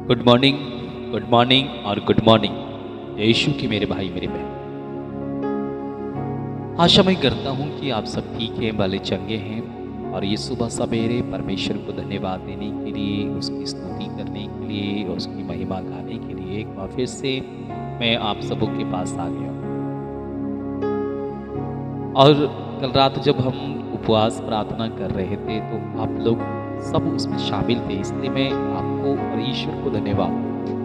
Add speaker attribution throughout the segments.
Speaker 1: Good morning और good morning यीशु की मेरे भाई मेरे बहन। आशा मैं करता हूँ कि आप सब ठीक हैं, भले चंगे हैं। और ये सुबह सवेरे परमेश्वर को धन्यवाद देने के लिए, उसकी स्तुति करने के लिए, उसकी महिमा गाने के लिए एक बार फिर से मैं आप सबों के पास आ गया हूँ। और कल रात जब हम उपवास प्रार्थना कर रहे थे तो आप लोग सब उसमें शामिल थे, इसलिए मैं आपको और ईश्वर को धन्यवाद दूं।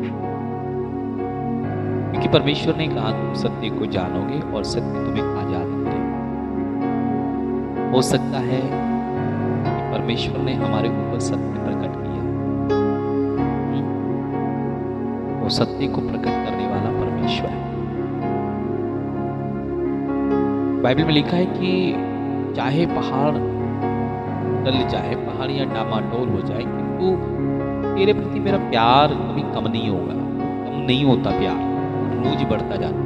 Speaker 1: क्योंकि परमेश्वर ने कहा तुम सत्य को जानोगे और सत्य तुम्हें आजाद करेगा। हो सकता है कि परमेश्वर ने हमारे ऊपर सत्य प्रकट किया। वो सत्य को प्रकट करने वाला परमेश्वर है। बाइबल में लिखा है कि चाहे पहाड़ टल जाए, पहाड़ियाँ डामाडोल हो जाए, किंतु तेरे प्रति मेरा प्यार कभी कम नहीं होगा। कम नहीं होता प्यार, रोज बढ़ता जाता है।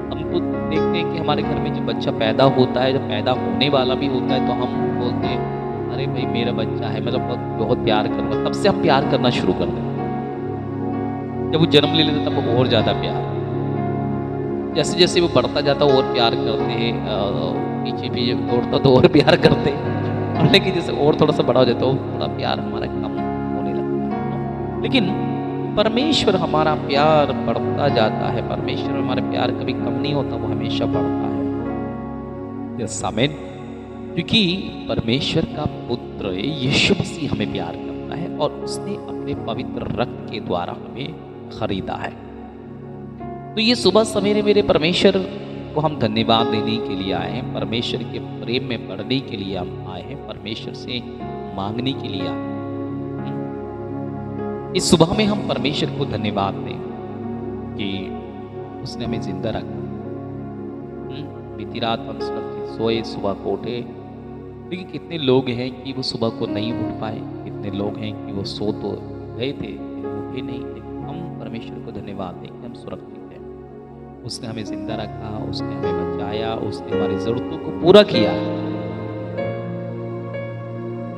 Speaker 1: हम तो देखते हैं कि हमारे घर में जब बच्चा पैदा होता है, जब पैदा होने वाला भी होता है, तो हम बोलते हैं अरे भाई मेरा बच्चा है, मतलब बहुत प्यार करूँगा। तब से हम प्यार करना शुरू कर देते हैं। जब वो जन्म ले लेता तब और ज़्यादा प्यार, जैसे जैसे वो बढ़ता जाता है और प्यार करते हैं, पीछे पीछे दौड़ता तो और प्यार करते हैं। और लेकिन जैसे और थोड़ा सा बड़ा हो जाता है थोड़ा प्यार हमारा कम होने लगता है। लेकिन परमेश्वर हमारा प्यार बढ़ता जाता है। परमेश्वर हमारा प्यार कभी कम नहीं होता, वो हमेशा बढ़ता है। यस आमीन। क्योंकि परमेश्वर का पुत्र यीशु मसीह हमें प्यार करता है और उसने अपने पवित्र रक्त के द्वारा हमें खरीदा है। तो ये सुबह सवेरे मेरे परमेश्वर को हम धन्यवाद देने के लिए आए हैं, परमेश्वर के प्रेम में बढ़ने के लिए हम आए हैं, परमेश्वर से मांगने के लिए आए हैं। इस सुबह में हम परमेश्वर को धन्यवाद दें कि उसने हमें जिंदा रखा। बीती रात हम सुरक्षित सोए, सुबह को उठे। लेकिन कितने लोग हैं कि वो सुबह को नहीं उठ पाए, कितने लोग हैं कि वो सो तो गए थे लेकिन उठे नहीं। लेकिन हम परमेश्वर को धन्यवाद दें कि हम सुरक्षित हैं। उसने हमें जिंदा रखा, उसने हमें बचाया, उसने हमारी जरूरतों को पूरा किया।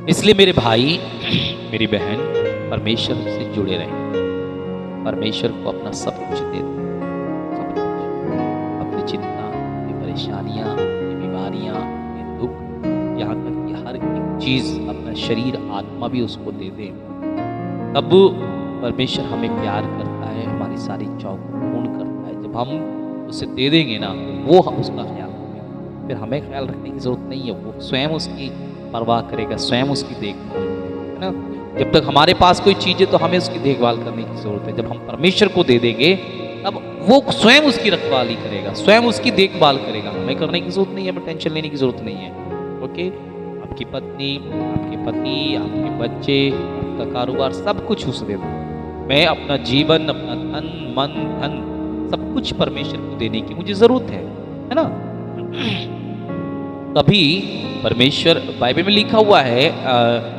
Speaker 1: इसलिए मेरे भाई मेरी बहन परमेश्वर से जुड़े रहें। परमेश्वर को अपना सब कुछ दे दें, सब कुछ। अपनी चिंता, अपनी परेशानियां, अपनी बीमारियां, अपने दुख, यहाँ तक कि हर एक चीज, अपना शरीर आत्मा भी उसको दे दें। तब परमेश्वर हमें प्यार करता है, हमारी सारी इच्छाओं को पूर्ण करता है। जब हम उसे दे देंगे ना तो वो उसका ख्याल रखेगा। फिर हमें ख्याल रखने की जरूरत नहीं है, वो स्वयं उसकी परवाह करेगा, स्वयं उसकी देखभाल करेगा, है ना। जब तक हमारे पास कोई चीज़ है तो हमें उसकी देखभाल करने की जरूरत है। जब हम परमेश्वर को दे देंगे तब वो स्वयं उसकी रखवाली करेगा, स्वयं उसकी देखभाल करेगा। हमें करने की जरूरत नहीं है, हमें टेंशन लेने की जरूरत नहीं है। ओके, आपकी पत्नी, आपके पति, आपके बच्चे, आपका कारोबार, सब कुछ उसे दे दो। मैं अपना जीवन, अपना तन मन धन सब कुछ परमेश्वर को देने की मुझे जरूरत है ना। तभी परमेश्वर, बाइबल में लिखा हुआ है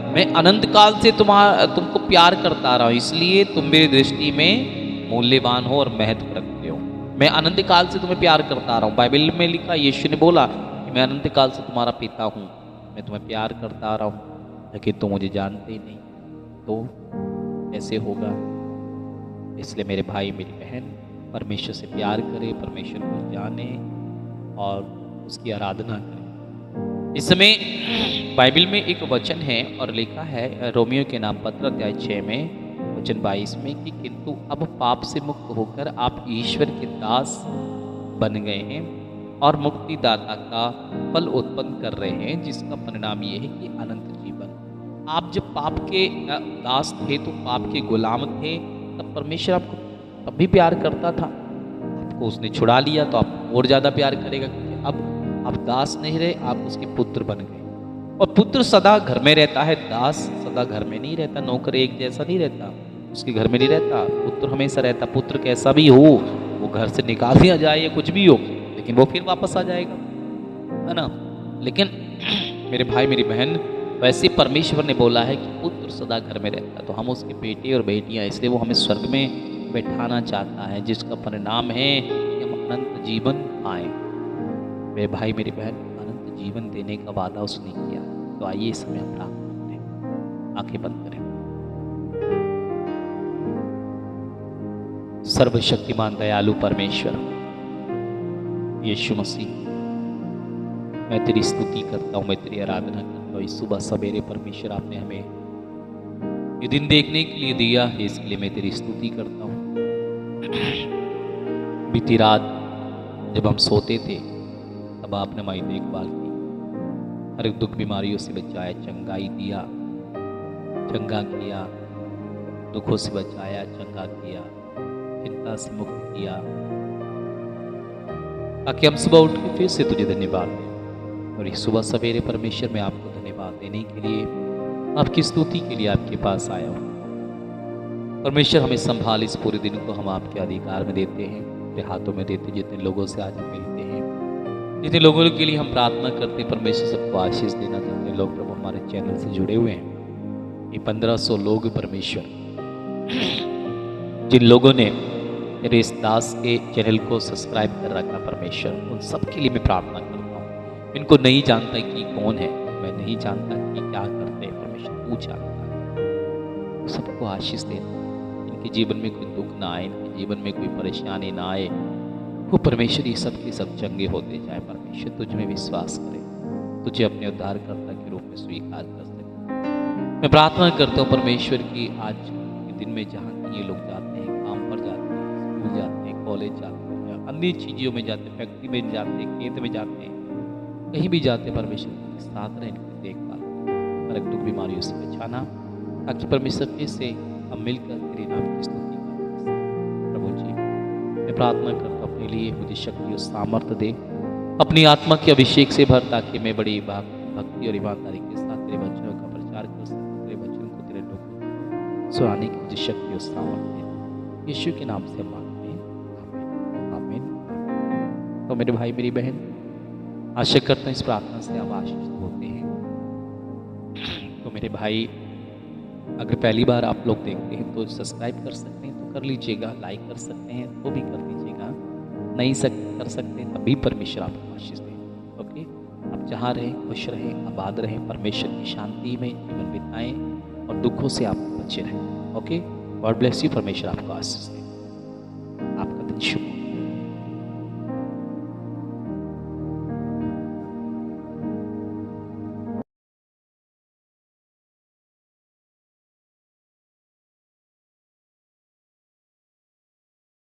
Speaker 1: मैं अनंत काल से तुमको प्यार करता रहा हूं, इसलिए तुम मेरी दृष्टि में मूल्यवान हो और महत्व रखते हो। मैं अनंत काल से तुम्हें प्यार करता रहा हूं। बाइबल में लिखा, यीशु ने बोला कि मैं अनंत काल से तुम्हारा पिता हूं, मैं तुम्हें प्यार करता रहा हूं, लेकिन तुम मुझे जानते ही नहीं, तो कैसे होगा। इसलिए मेरे भाई मेरी बहन परमेश्वर से प्यार करें, परमेश्वर को जाने और उसकी आराधना करें। इस समय बाइबल में एक वचन है और लिखा है रोमियो के नाम पत्र अध्याय 6 में वचन 22 में कि किंतु अब पाप से मुक्त होकर आप ईश्वर के दास बन गए हैं और मुक्तिदाता का फल उत्पन्न कर रहे हैं, जिसका परिणाम ये है कि अनंत जीवन। आप जब पाप के दास थे, तो पाप के गुलाम थे, तब परमेश्वर आपको तब भी प्यार करता था। आपको उसने छुड़ा लिया तो आप और ज़्यादा प्यार करेगा, क्योंकि अब आप दास नहीं रहे, आप उसके पुत्र बन गए। और पुत्र सदा घर में रहता है, दास सदा घर में नहीं रहता। नौकर एक जैसा नहीं रहता, उसके घर में नहीं रहता। पुत्र हमेशा रहता। पुत्र कैसा भी हो, वो घर से निकाल दिया जाए या कुछ भी हो, लेकिन वो फिर वापस आ जाएगा, है ना। लेकिन मेरे भाई मेरी बहन, वैसे परमेश्वर ने बोला है कि पुत्र सदा घर में रहता है, तो हम उसके बेटे और बेटियां, इसलिए वो हमें स्वर्ग में बैठाना चाहता है, जिसका परिणाम है कि हम अनंत जीवन पाएं। मेरे भाई मेरी बहन, अनंत जीवन देने का वादा उसने किया। तो आइए इस समय हम प्रार्थना करें, आंखें बंद करें। सर्वशक्तिमान दयालु परमेश्वर यीशु मसीह, मैं तेरी स्तुति करता हूँ, मैं तेरी आराधना करता हूँ। इस सुबह सवेरे परमेश्वर आपने हमें ये दिन देखने के लिए दिया है, इसके लिए मैं तेरी स्तुति करता हूँ। बीती रात जब हम सोते थे तब आपने हमारी देखभाल की, हर एक दुख बीमारियों से बचाया, चंगाई दिया, चंगा किया, दुखों से बचाया, चंगा किया, चिंता से मुक्त किया, ताकि हम सुबह उठ के फिर से तुझे धन्यवाद दें। और इस सुबह सवेरे परमेश्वर मैं आपको धन्यवाद देने के लिए, आपकी स्तुति के लिए आपके पास आया हूँ। परमेश्वर हमें संभाल, इस पूरे दिन को हम आपके अधिकार में देते हैं, तेरे हाथों में देते हैं। जितने लोगों से आज हम मिलते हैं, जितने लोगों के लिए हम प्रार्थना करते हैं, परमेश्वर सबको आशीष देना। जितने लोग प्रभु हमारे चैनल से जुड़े हुए हैं, ये 1500 लोग परमेश्वर, जिन लोगों ने मेरे इस दास के चैनल को सब्सक्राइब कर रखा परमेश्वर, उन सब के लिए मैं प्रार्थना करता हूँ। इनको नहीं जानता कि कौन है, मैं नहीं जानता कि क्या करते हैं, परमेश्वर तू जानता है। सबको आशीष देना, इनके जीवन में कोई दुख ना आए, इनके जीवन में कोई परेशानी ना आए, वो परमेश्वर ये सब के सब चंगे होते जाए। परमेश्वर तुझ में विश्वास करे, तुझे अपने उद्धारकर्ता के रूप में स्वीकार कर सके। मैं प्रार्थना करता हूँ परमेश्वर की आज के दिन में जहाँ ये लोग जाते हैं, काम पर जाते हैं, स्कूल जाते हैं, कॉलेज जाते हैं, अन्य चीज़ों में जाते हैं, फैक्ट्री में जाते हैं, खेत में जाते हैं, कहीं भी जाते हैं, परमेश्वर के साथ रहें, इनकी देखभाल, हर एक दुख बीमारियों से बचाना, ताकि परमेश्वर फिर से हम मिलकर तेरे नाम की स्तुति करें। प्रभु जी, मैं प्रार्थना करता हूँ अपने लिए मुझे शक्ति और सामर्थ्य दे, अपनी आत्मा के अभिषेक से भर, ताकि मैं बड़ी भक्ति और ईमानदारी के साथ तेरे वचनों का प्रचार कर सकूँ, तेरे वचनों को तेरे लोगों सुनाने की मुझे शक्ति और सामर्थ्य दे। यीशु के नाम से मांगते हैं, आमीन। तो मेरे भाई मेरी बहन, आशा करता हूँ इस प्रार्थना से आप आशीषित होते हैं। तो मेरे भाई, अगर पहली बार आप लोग देखते हैं तो सब्सक्राइब कर सकते हैं तो कर लीजिएगा, लाइक कर सकते हैं तो भी कर लीजिएगा, नहीं कर सकते तभी परमेश्वर आपको आशीष दे। ओके, आप जहाँ रहें खुश रहें, आबाद रहें, परमेश्वर की शांति में जीवन बिताएं और दुखों से आप बचे रहें। ओके, गॉड ब्लेस यू, परमेश्वर आपको आशीष दे।